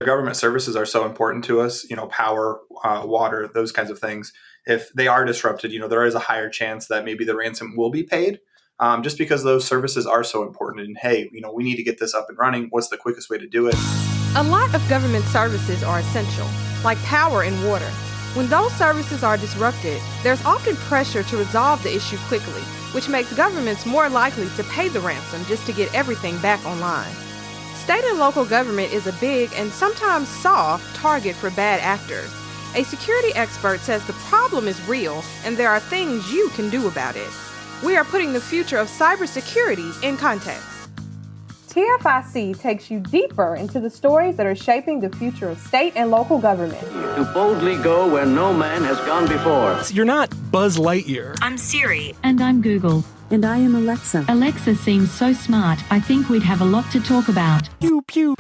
Government services are so important to us, power, water, those kinds of things. If they are disrupted, there is a higher chance that maybe the ransom will be paid, just because those services are so important. And hey, we need to get this up and running. What's the quickest way to do it? A lot of government services are essential, like power and water. When those services are disrupted, there's often pressure to resolve the issue quickly, which makes governments more likely to pay the ransom just to get everything back online. State and local government is a big and sometimes soft target for bad actors. A security expert says the problem is real and there are things you can do about it. We are putting the future of cybersecurity in context. TFIC takes you deeper into the stories that are shaping the future of state and local government. To boldly go where no man has gone before. You're not Buzz Lightyear. I'm Siri. And I'm Google. And I am Alexa. Alexa seems so smart, I think we'd have a lot to talk about. Pew, pew.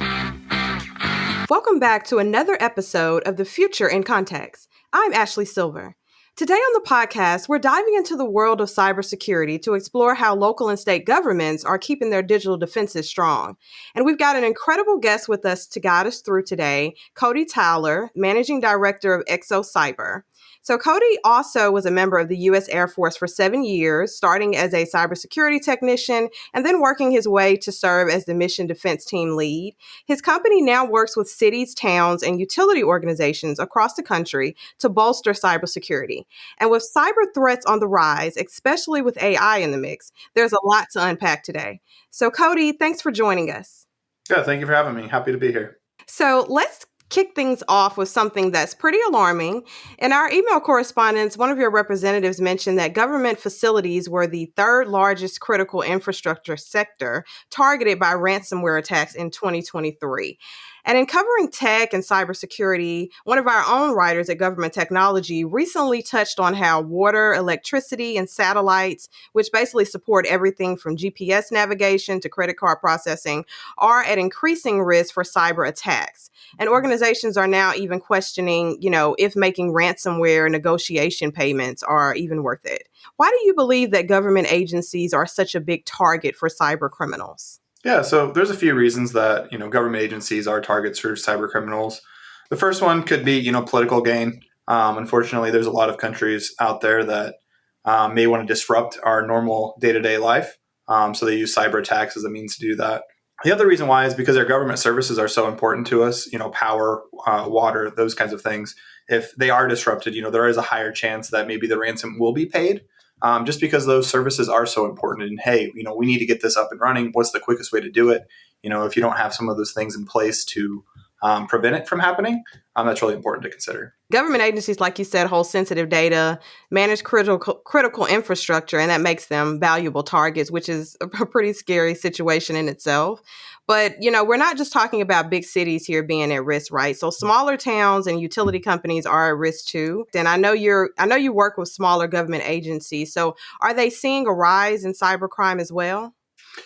Welcome back to another episode of The Future in Context. I'm Ashley Silver. Today on the podcast, we're diving into the world of cybersecurity to explore how local and state governments are keeping their digital defenses strong. And we've got an incredible guest with us to guide us through today, Cody Tyler, Managing Director of EXOS CYBER. So Cody also was a member of the U.S. Air Force for 7 years, starting as a cybersecurity technician and then working his way to serve as the mission defense team lead. His company now works with cities, towns, and utility organizations across the country to bolster cybersecurity. And with cyber threats on the rise, especially with AI in the mix, there's a lot to unpack today. So Cody, thanks for joining us. Yeah, thank you for having me. Happy to be here. So let's kick things off with something that's pretty alarming. In our email correspondence, one of your representatives mentioned that government facilities were the third largest critical infrastructure sector targeted by ransomware attacks in 2023. And in covering tech and cybersecurity, one of our own writers at Government Technology recently touched on how water, electricity, and satellites, which basically support everything from GPS navigation to credit card processing, are at increasing risk for cyber attacks. And organizations are now even questioning, if making ransomware negotiation payments are even worth it. Why do you believe that government agencies are such a big target for cyber criminals? Yeah, so there's a few reasons that, government agencies are targets for cyber criminals. The first one could be, political gain. Unfortunately, there's a lot of countries out there that may want to disrupt our normal day-to-day life. So they use cyber attacks as a means to do that. The other reason why is because our government services are so important to us, power, water, those kinds of things. If they are disrupted, there is a higher chance that maybe the ransom will be paid. Just because those services are so important. And hey, we need to get this up and running. What's the quickest way to do it? If you don't have some of those things in place to prevent it from happening, that's really important to consider. Government agencies, like you said, hold sensitive data, manage critical infrastructure, and that makes them valuable targets, which is a pretty scary situation in itself. But, we're not just talking about big cities here being at risk, right? So smaller towns and utility companies are at risk too. And I know you work with smaller government agencies. So are they seeing a rise in cybercrime as well?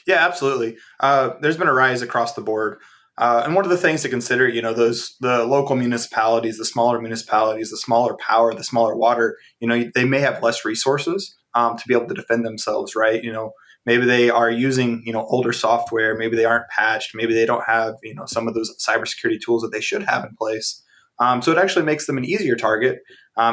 Yeah, absolutely. There's been a rise across the board. And one of the things to consider, the local municipalities, the smaller municipalities, the smaller power, the smaller water, they may have less resources to be able to defend themselves, right? Maybe they are using, older software. Maybe they aren't patched. Maybe they don't have, some of those cybersecurity tools that they should have in place. So it actually makes them an easier target,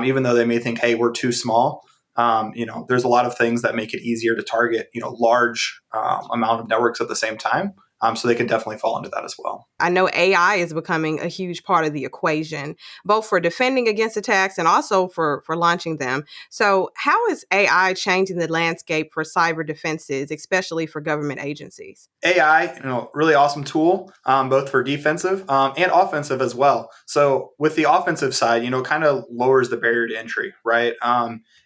even though they may think, hey, we're too small. There's a lot of things that make it easier to target, large amount of networks at the same time. So they can definitely fall into that as well. I know AI is becoming a huge part of the equation, both for defending against attacks and also for launching them. So how is AI changing the landscape for cyber defenses, especially for government agencies? AI, really awesome tool, both for defensive and offensive as well. So with the offensive side, it kind of lowers the barrier to entry, right?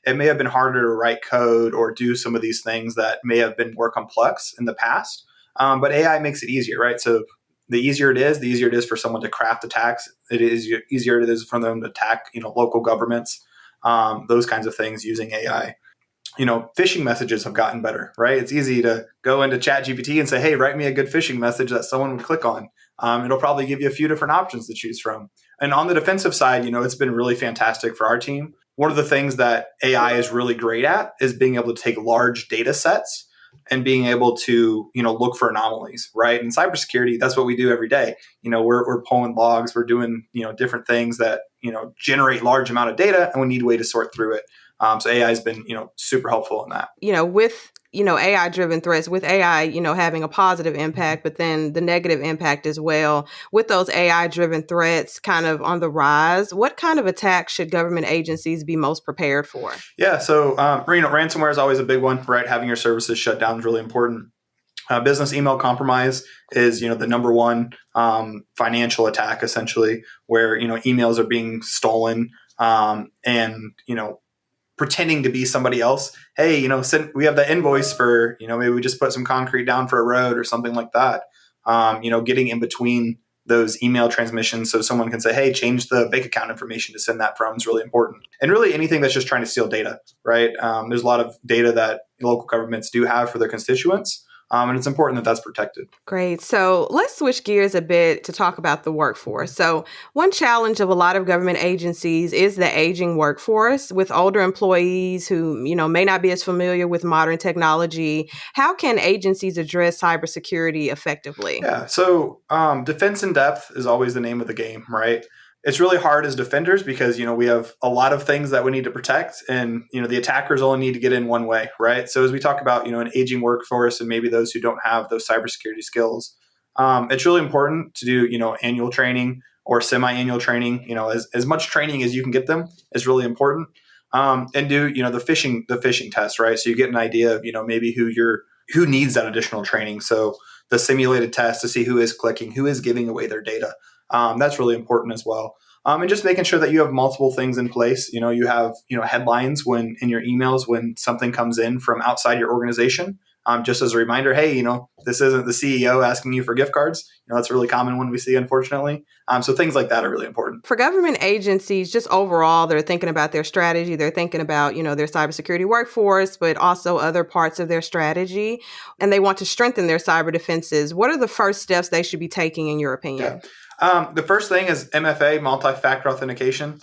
It may have been harder to write code or do some of these things that may have been more complex in the past. But AI makes it easier, right? So the easier it is for someone to craft attacks. It is easier it is for them to attack, local governments, those kinds of things using AI. Phishing messages have gotten better, right? It's easy to go into ChatGPT and say, hey, write me a good phishing message that someone would click on. It'll probably give you a few different options to choose from. And on the defensive side, it's been really fantastic for our team. One of the things that AI is really great at is being able to take large data sets and being able to, look for anomalies, right? In cybersecurity, that's what we do every day. We're pulling logs, we're doing, different things that, generate large amount of data, and we need a way to sort through it. So AI has been, super helpful in that. With AI driven threats, with AI, having a positive impact, but then the negative impact as well. With those AI driven threats kind of on the rise, what kind of attacks should government agencies be most prepared for? Yeah. So, ransomware is always a big one, right? Having your services shut down is really important. Business email compromise is, the number one financial attack, essentially, where, emails are being stolen and, pretending to be somebody else. Hey, we have the invoice for, maybe we just put some concrete down for a road or something like that. Getting in between those email transmissions so someone can say, hey, change the bank account information to send that from is really important. And really anything that's just trying to steal data, right? There's a lot of data that local governments do have for their constituents. And it's important that that's protected. Great. So let's switch gears a bit to talk about the workforce. So one challenge of a lot of government agencies is the aging workforce with older employees who, may not be as familiar with modern technology. How can agencies address cybersecurity effectively? Yeah. So defense in depth is always the name of the game, right? It's really hard as defenders because, we have a lot of things that we need to protect, and, the attackers only need to get in one way, right? So as we talk about, an aging workforce and maybe those who don't have those cybersecurity skills, it's really important to do, annual training or semi-annual training, as much training as you can get them is really important. And do, the phishing test, right? So you get an idea of, maybe who needs that additional training. So the simulated test to see who is clicking, who is giving away their data. That's really important as well. And just making sure that you have multiple things in place. You have, headlines when in your emails when something comes in from outside your organization. Just as a reminder, hey, this isn't the CEO asking you for gift cards. That's a really common one we see, unfortunately. So things like that are really important. For government agencies, just overall, they're thinking about their strategy. They're thinking about, their cybersecurity workforce, but also other parts of their strategy. And they want to strengthen their cyber defenses. What are the first steps they should be taking, in your opinion? Yeah. The first thing is MFA, multi-factor authentication.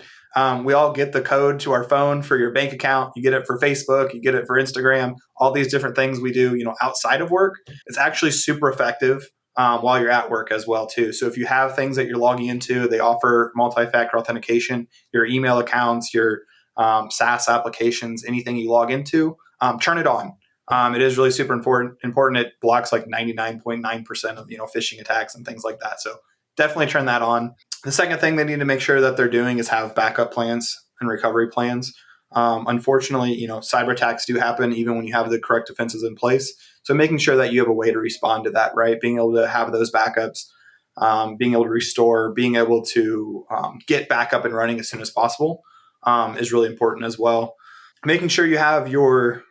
We all get the code to our phone for your bank account. You get it for Facebook, you get it for Instagram, all these different things we do, outside of work. It's actually super effective while you're at work as well, too. So if you have things that you're logging into, they offer multi-factor authentication, your email accounts, your SaaS applications, anything you log into, turn it on. It is really super important. It blocks like 99.9% of, phishing attacks and things like that. So definitely turn that on. The second thing they need to make sure that they're doing is have backup plans and recovery plans. Unfortunately, cyber attacks do happen even when you have the correct defenses in place. So making sure that you have a way to respond to that, right? Being able to have those backups, being able to restore, being able to get back up and running as soon as possible is really important as well. Making sure you have your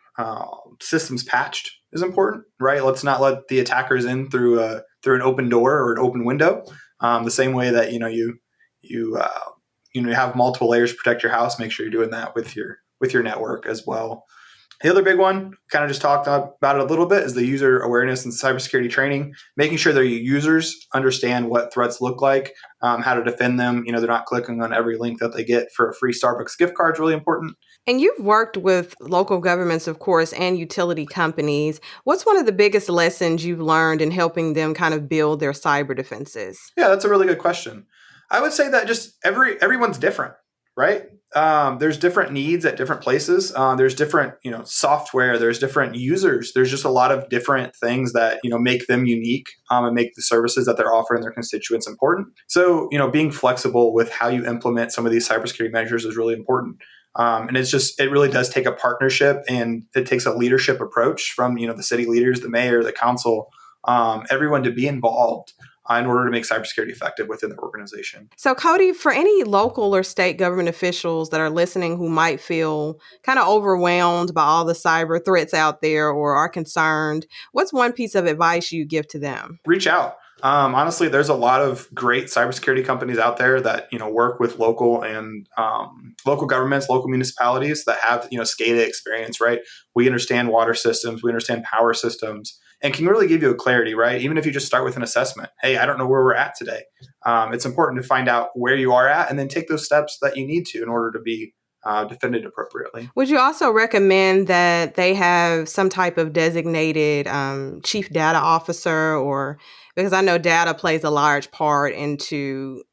systems patched is important, right? Let's not let the attackers in through an open door or an open window. The same way that you have multiple layers to protect your house, make sure you're doing that with your network as well. The other big one, kind of just talked about it a little bit, is the user awareness and cybersecurity training. Making sure that your users understand what threats look like, how to defend them. They're not clicking on every link that they get for a free Starbucks gift card is really important. And you've worked with local governments, of course, and utility companies. What's one of the biggest lessons you've learned in helping them kind of build their cyber defenses? Yeah, that's a really good question. I would say that just everyone's different, right? There's different needs at different places. There's different, software. There's different users. There's just a lot of different things that, make them unique and make the services that they're offering their constituents important. So, being flexible with how you implement some of these cybersecurity measures is really important. And it really does take a partnership, and it takes a leadership approach from, the city leaders, the mayor, the council, everyone to be involved in order to make cybersecurity effective within the organization. So, Cody, for any local or state government officials that are listening who might feel kind of overwhelmed by all the cyber threats out there or are concerned, what's one piece of advice you give to them? Reach out. Honestly, there's a lot of great cybersecurity companies out there that work with local and local governments, local municipalities that have SCADA experience. Right, we understand water systems, we understand power systems, and can really give you a clarity. Right, even if you just start with an assessment. Hey, I don't know where we're at today. It's important to find out where you are at, and then take those steps that you need to in order to be defended appropriately. Would you also recommend that they have some type of designated chief data officer, or because I know data plays a large part into,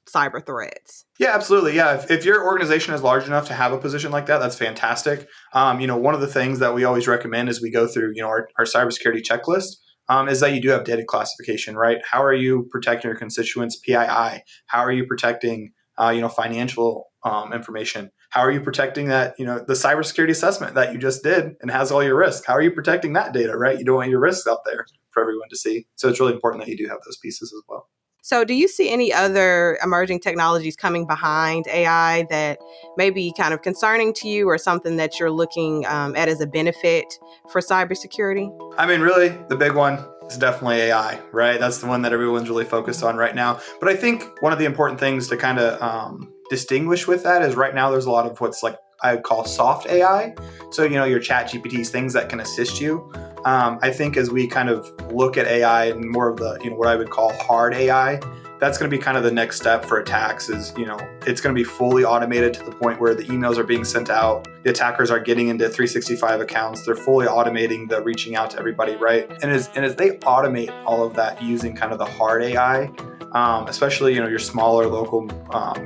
cyber threats? Yeah, absolutely. Yeah, if your organization is large enough to have a position like that, that's fantastic. One of the things that we always recommend as we go through, our cybersecurity checklist is that you do have data classification, right? How are you protecting your constituents' PII? How are you protecting, financial information? How are you protecting that, the cybersecurity assessment that you just did and has all your risks? How are you protecting that data, right? You don't want your risks out there for everyone to see. So it's really important that you do have those pieces as well. So do you see any other emerging technologies coming behind AI that may be kind of concerning to you, or something that you're looking at as a benefit for cybersecurity? I mean, really, the big one is definitely AI, right? That's the one that everyone's really focused on right now. But I think one of the important things to kind of distinguish with that is right now there's a lot of what's like I would call soft AI. So, your chat GPTs, things that can assist you. I think as we kind of look at AI and more of the, what I would call hard AI, that's going to be kind of the next step for attacks is, it's going to be fully automated to the point where the emails are being sent out. The attackers are getting into 365 accounts. They're fully automating the reaching out to everybody, right? And as they automate all of that using kind of the hard AI, especially, your smaller local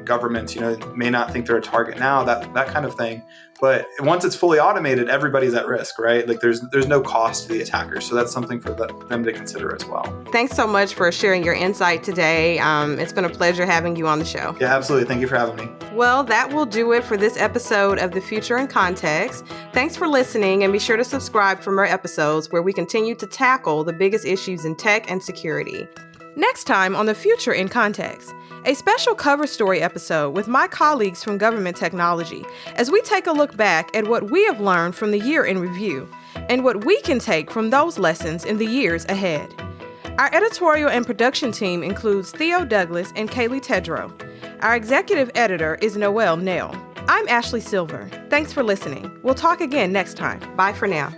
governments, may not think they're a target now, that kind of thing. But once it's fully automated, everybody's at risk, right? Like there's no cost to the attackers. So that's something for them to consider as well. Thanks so much for sharing your insight today. It's been a pleasure having you on the show. Yeah, absolutely. Thank you for having me. Well, that will do it for this episode of The Future in Context. Thanks for listening, and be sure to subscribe for more episodes where we continue to tackle the biggest issues in tech and security. Next time on The Future in Context, a special cover story episode with my colleagues from Government Technology as we take a look back at what we have learned from the year in review and what we can take from those lessons in the years ahead. Our editorial and production team includes Theo Douglas and Kaylee Tedrow. Our executive editor is Noelle Nell. I'm Ashley Silver. Thanks for listening. We'll talk again next time. Bye for now.